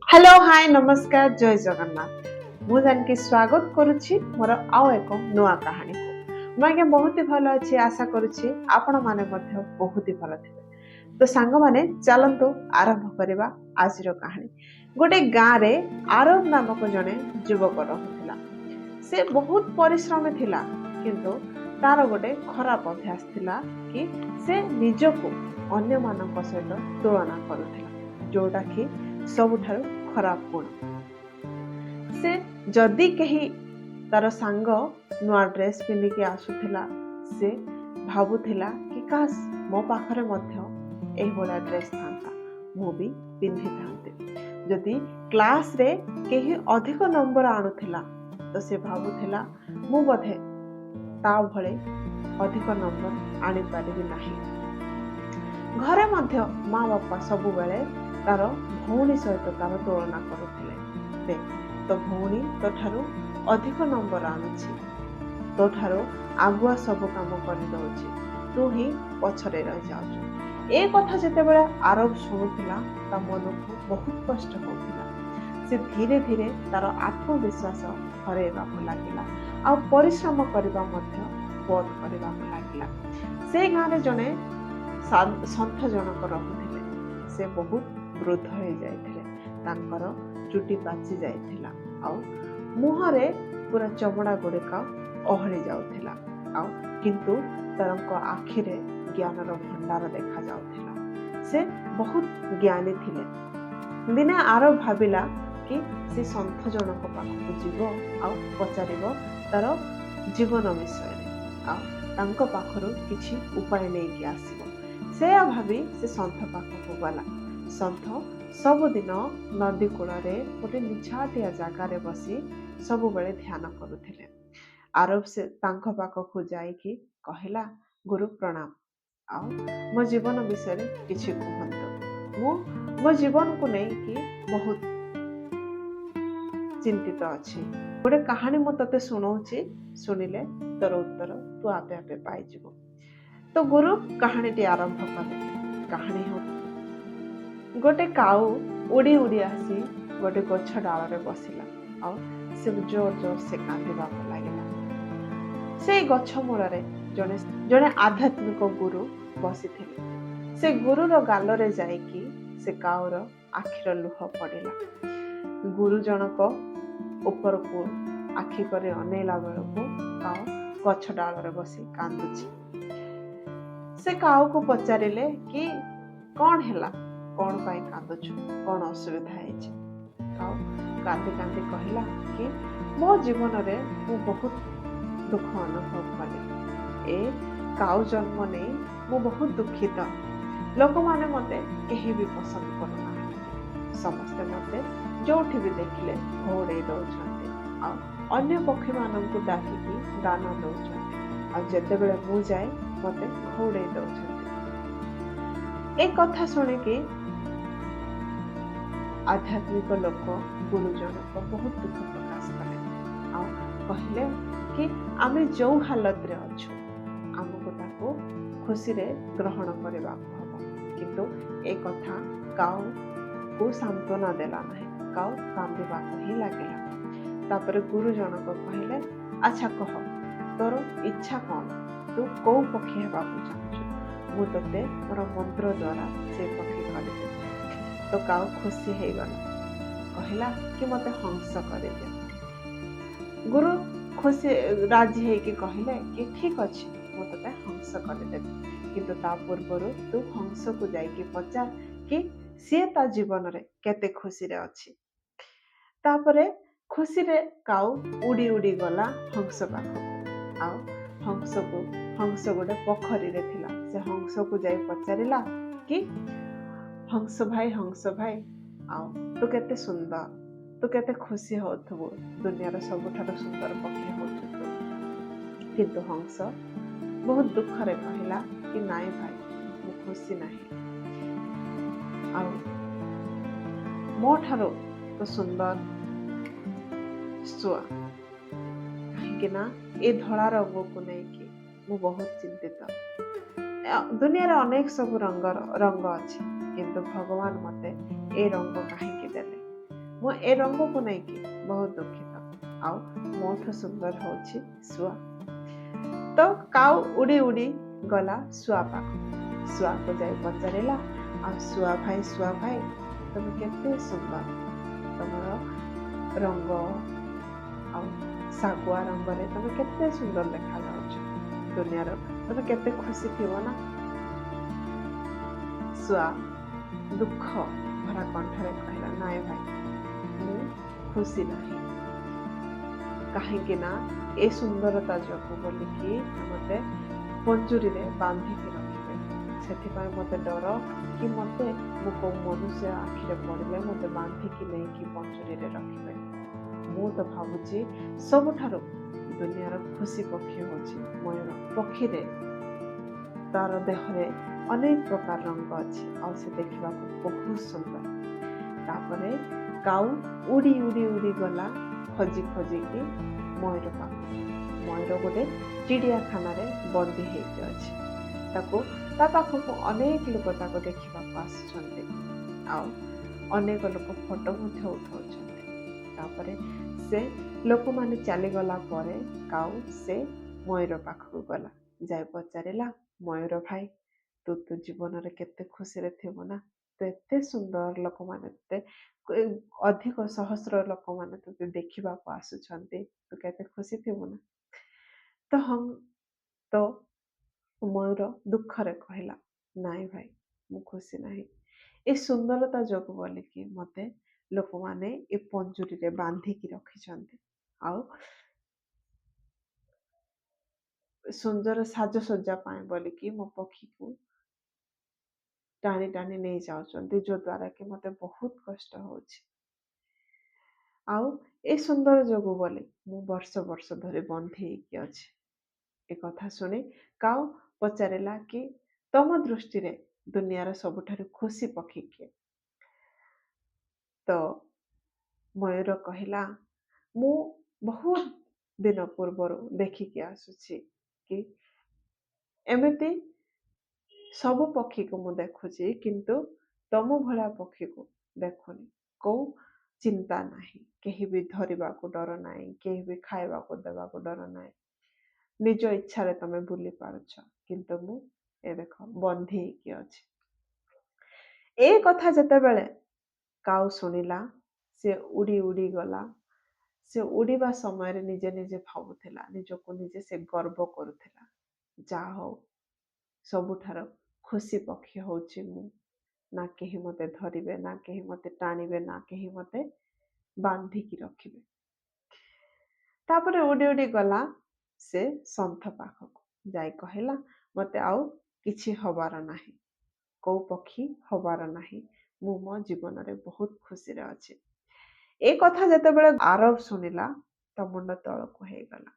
Hello hi नमस्कार जय जगन्नाथ मु जानकी स्वागत करुछि मोर आउ एक नुआ कहानी को मैं बहुत ही भल अच्छी आशा करुछि आपण माने मध्य बहुत ही भल थिबे। तो सांग माने चलंतु आरंभ करबा आजिर कहानी। गोटे गाँ रे आरब नामक जने युवक रहुथिला। से बहुत परिश्रमी थिला किंतु तार गोटे खराब अभ्यास थिला कि से निजको अन्य मानक सहित तुलना करुथिला जोटा कि सबुठारु खराब गुण। से जदि कहीं तार सांग नुआ ड्रेस पिंधिकी आसुथिला से भाबुथिला कि काश मो पाखरे मध्य एही भला ड्रेस थांता मु भी पिंधि थांती। जदि क्लास रे केही अधिक नंबर आणुथिला तो से भाबुथिला मु बोधे ता भले अधिक नंबर आनी पारिबि नाही। घरे मध्य माँ बापा सबु बेले तार भौणी सहित तार तुलना करुथिले। देख तो भौणी तो ठारू अधिक नंबर आणुछि, तो ठारू आगुआ सब काम करि दउछि, तू ही पछरे रहि जाउछु। ए कथा जेतेबेले आरब सुनुथिला ता मनकु बहुत कष्ट होउथिला। से धीरे धीरे तार आत्मविश्वास हरेबाकु लागिला आ परिश्रम करबा मध्य बंद करबाकु लागिला। से गाँव जने सन्थ जनक रहुथिले। से बहुत वृद्ध हो जाइथिले, तांकर चुटी पाची जाइथिला आ मुहरे पूरा चमड़ा गुड़िक अहली जाउथिला आ किंतु तारंक आखिरे ज्ञानर भंडार देखा जाउथिला। से बहुत ज्ञानी थिले। दिने आरब भाबिला कि से सन्थ जनक पाखକୁ ଯିବ आ पचारिबो तार जीवन विषय आ तांको पाखरु किछि उपाय नेकी आसीबो। से भाबी से सन्थ पाखକୁ गला। सन्थ सबुदिन नदी कूଳରେ गोटे निछाटिया जगार बसी सबु बेले ध्यान करुथिले। आरब से तांको पाखକୁ जाइकी कहला, गुरु प्रणाम आ मो जीवन विषय किछि कहंतु। मो जीवन को नै कि बहुत चिंतित अछि। गोटे कहानी मु तते सुनाउछि, सुनिले तोर उत्तर तू आपे आपे पाई जिवो। तो गुरु कहानीटी आरंभ कले। कहानी हो गोटे काऊ उड़ी उड़ी आसी गोटे गछ डाल रे बसिला आ से जोर जोर से कांदिबा लागिला। से गछ मूଳରେ जने जने आध्यात्मिक गुरु बसिथिले। से गुरुर गालरे जाइकी से काऊर आखिर लुह पड़िला। गुरु जनक उपरको आखि करे अनेला बेलको काऊ गछ डालरे बसी कांदुछि। से काऊ को पचारिले कि कौन हैला, कौन पाई कांदुछु, कौन असुविधा है। काऊ कांदी कांदी कहला कि मो जीवन रे मु बहुत दुख अनुभव कली। ए काऊ जन्म नहीं मु बहुत दुखित। लोक माने मते केही भी पसंद करना। समस्ते मते जोठी भी देखले घोड़े दउछन्ते आ अन्य पक्षी माननकु डाकिकी दाना दउछन्ते आ जेतेबेले मु जाए मते घोड़े दउछन्ते। एक कथा सुने कि आध्यात्मिक लोक गुरुजन को बहुत दुख प्रकाश कले आ कहले कि आमे जो हालत रे अछु हमको ताको खुशी रे ग्रहण करबा हबो। किंतु एक कथा काऊ को सांत्वना देला नहीं। काऊ कांदिबा ही लागिला। तापर गुरुजन को कहले, अच्छा कह तोर इच्छा कौन, तू को पक्षी हेबा चाहछु, मु तते मोर मंत्र द्वारा से पक्षी कर। तो काऊ खुशी हो गला, कहला कि मते हंस कर दे। गुरु खुशी राजी है कि कहले कि ठीक अछि मु तते हंस कर देबी, किंतु ता पूर्वरु तू हंस को जाई कि पचार कि सी ता जीवन रे केते खुशी रे अछि। तापरे खुशी रे काऊ उड़ी उड़ी गला हंस पाखक आ हंस गोटे पोखरी रे थिला। से हंस को जाई पचारिला कि हंस भाई आओ तू केते सुंदर, तू केते खुशी होथबो, दुनियार सबुठार सुंदर पक्षी होछु तू। किंतु हंस बहुत दुख रे कहला कि नाई भाई मु खुशी नाही। आओ मो ठारो तो सुंदर सुआ कहीं ना ए धड़ा रंग को नहीं कि मु बहुत चिंतित। दुनिया रे अनेक सब रंग अच्छी किंतु भगवान मते ए रंग कहीं देले। ମୁଁ ଏ ରଙ୍ଗକୁ ନେଇକି ବହୁତ ଦୁଃଖିତ। ଆଉ ମୋଠୁ ସୁନ୍ଦର ହଉଛି ଶୁଆ। ତ କାଉ ଉଡ଼ି ଉଡ଼ି ଗଲା ଶୁଆ ପାଖକୁ। ଶୁଆକୁ ଯାଇ ପଚାରିଲା, ଆଉ ଶୁଆ ଭାଇ ତମେ କେତେ ସୁନ୍ଦର, ତମର ରଙ୍ଗ ଆଉ ଶାଗୁଆ ରଙ୍ଗରେ ତମେ କେତେ ସୁନ୍ଦର ଦେଖାଯାଉଛ। ଦୁନିଆର ତମେ କେତେ ଖୁସି ଥିବ ନା। ଶୁଆ ଦୁଃଖ ଭରା କଣ୍ଠରେ କହିଲା, ନାଇଁ ଭାଇ ମୁଁ ଖୁସି ନାହିଁ। କାହିଁକି ନା ଏ ସୁନ୍ଦରତା ଯୋଗୁ ବୋଲିକି ମତେ ପଞ୍ଜୁରୀରେ ବାନ୍ଧିକି ରଖିବେ। ସେଥିପାଇଁ ମତେ ଡର କି ମତେ ମୁଁ କୋଉ ମନୁଷ୍ୟ ଆଖିରେ ପଡ଼ିଲେ ମତେ ବାନ୍ଧିକି ନେଇକି ପଞ୍ଜୁରୀରେ ରଖିବେ। ମୁଁ ତ ଭାବୁଛି ସବୁଠାରୁ ଦୁନିଆର ଖୁସି ପକ୍ଷୀ ହଉଛି ମୟୂର। ପକ୍ଷୀରେ ତାର ଦେହରେ ଅନେକ ପ୍ରକାର ରଙ୍ଗ ଅଛି ଆଉ ସେ ଦେଖିବାକୁ ବହୁତ ସୁନ୍ଦର। ତାପରେ କାଉ ଉଡ଼ି ଉଡ଼ି ଉଡ଼ି ଗଲା ଖୋଜି ଖୋଜିକି ମୟୂର ପାଖକୁ। ମୟୂର ଗୋଟେ ଚିଡ଼ିଆଖାନାରେ ବନ୍ଦୀ ହେଇକି ଅଛି। ତା ପାଖକୁ ଅନେକ ଲୋକ ତାକୁ ଦେଖିବାକୁ ଆସୁଛନ୍ତି ଆଉ ଅନେକ ଲୋକ ଫଟୋ ମଧ୍ୟ ଉଠାଉଛନ୍ତି। ତାପରେ ସେ ଲୋକମାନେ ଚାଲିଗଲା ପରେ କାଉ ସେ ମୟୂର ପାଖକୁ ଗଲା, ଯାଇ ପଚାରିଲା, ମୟୂର ଭାଇ ତୁ ଜୀବନରେ କେତେ ଖୁସିରେ ଥିବୁ ନା। ତୁ ଏତେ ସୁନ୍ଦର, ଲୋକମାନେ ତତେ ଅଧିକ ସହସ୍ର ଲୋକମାନେ ତତେ ଦେଖିବାକୁ ଆସୁଛନ୍ତି, ତୁ କେତେ ଖୁସି ଥିବୁ ନା। ତ ହଁ, ତ ମୟୂର ଦୁଃଖରେ କହିଲା, ନାଇଁ ଭାଇ ମୁଁ ଖୁସି ନାହିଁ। ଏ ସୁନ୍ଦରତା ଯୋଗୁ ବୋଲିକି ମତେ ଲୋକମାନେ ଏ ପଞ୍ଜୁରୀରେ ବାନ୍ଧିକି ରଖିଛନ୍ତି ଆଉ ସୁନ୍ଦର ସାଜସଜ୍ଜା ପାଇଁ ବୋଲିକି ମୋ ପକ୍ଷୀକୁ ଟାଣି ଟାଣି ନେଇ ଯାଉଛନ୍ତି, ଯଦ୍ୱାରା କି ମତେ ବହୁତ କଷ୍ଟ ହଉଛି। ଆଉ ଏ ସୁନ୍ଦର ଯୋଗୁ ବୋଲି ମୁଁ ବର୍ଷ ବର୍ଷ ଧରି ବନ୍ଦୀ ହେଇକି ଅଛି। ଏ କଥା ଶୁଣି କାଉ ପଚାରିଲା କି ତମ ଦୃଷ୍ଟିରେ ଦୁନିଆର ସବୁଠାରୁ ଖୁସି ପକ୍ଷୀ କିଏ? ତ ମୟୂର କହିଲା, ମୁଁ ବହୁତ ଦିନ ପୂର୍ବରୁ ଦେଖିକି ଆସୁଛି କି ଏମିତି ସବୁ ପକ୍ଷୀକୁ ମୁଁ ଦେଖୁଛି, କିନ୍ତୁ ତମ ଭଳିଆ ପକ୍ଷୀକୁ ଦେଖୁନି। କୋଉ ଚିନ୍ତା ନାହିଁ, କେହି ବି ଧରିବାକୁ ଡର ନାହିଁ, କେହି ବି ଖାଇବାକୁ ଦେବାକୁ ଡର ନାହିଁ। ନିଜ ଇଚ୍ଛାରେ ତମେ ବୁଲି ପାରୁଛ, କିନ୍ତୁ ମୁଁ ଏ ଦେଖ ବନ୍ଦୀ ହେଇକି ଅଛି। ଏ କଥା ଯେତେବେଳେ କାଉ ଶୁଣିଲା, ସେ ଉଡ଼ି ଉଡ଼ି ଗଲା। ସେ ଉଡ଼ିବା ସମୟରେ ନିଜେ ନିଜେ ଭାବୁଥିଲା, ନିଜକୁ ନିଜେ ସେ ଗର୍ବ କରୁଥିଲା, ଯାହା ହଉ ସବୁଠାରୁ ଖୁସି ପକ୍ଷୀ ହଉଛି ମୁଁ। ନା କେହି ମତେ ଧରିବେ, ନା କେହି ମତେ ଟାଣିବେ, ନା କେହି ମତେ ବାନ୍ଧିକି ରଖିବେ। ତାପରେ ଉଡ଼ି ଉଡ଼ି ଗଲା ସେ ସନ୍ଥ ପାଖକୁ, ଯାଇ କହିଲା, ମତେ ଆଉ କିଛି ହବାର ନାହିଁ, କୋଉ ପକ୍ଷୀ ହବାର ନାହିଁ, ମୁଁ ମୋ ଜୀବନରେ ବହୁତ ଖୁସିରେ ଅଛି। ଏ କଥା ଯେତେବେଳେ ଆରବ ଶୁଣିଲା, ତା ମୁଣ୍ଡ ତଳକୁ ହେଇଗଲା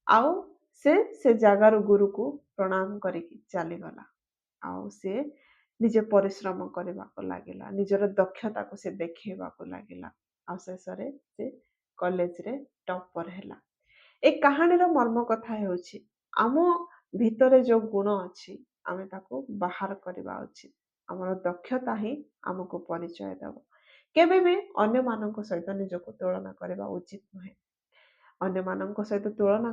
ଆଉ ସେ ଜାଗାରୁ ଗୁରୁକୁ ପ୍ରଣାମ କରିକି ଚାଲିଗଲା। ଆଉ ସେ ନିଜେ ପରିଶ୍ରମ କରିବାକୁ ଲାଗିଲା, ନିଜର ଦକ୍ଷତାକୁ ସେ ଦେଖେଇବାକୁ ଲାଗିଲା ଆଉ ଶେଷରେ ସେ କଲେଜରେ ଟପର ହେଲା। ଏ କାହାଣୀର ମର୍ମ କଥା ହେଉଛି, ଆମ ଭିତରେ ଯୋଉ ଗୁଣ ଅଛି ଆମେ ତାକୁ ବାହାର କରିବା ଉଚିତ। ଆମର ଦକ୍ଷତା ହିଁ ଆମକୁ ପରିଚୟ ଦେବ। କେବେ ବି ଅନ୍ୟମାନଙ୍କ ସହିତ ନିଜକୁ ତୁଳନା କରିବା ଉଚିତ ନୁହେଁ। ଅନ୍ୟମାନଙ୍କ ସହିତ ତୁଳନା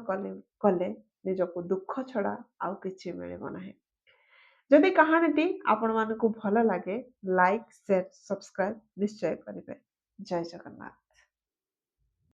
କଲେ ନିଜକୁ ଦୁଃଖ ଛଡ଼ା ଆଉ କିଛି ମିଳିବ ନାହିଁ। ଯଦି କାହାଣୀଟି ଆପଣମାନଙ୍କୁ ଭଲ ଲାଗେ, ଲାଇକ୍, ସେୟାର, ସବସ୍କ୍ରାଇବ ନିଶ୍ଚୟ କରିବେ। ଜୟ ଜଗନ୍ନାଥ।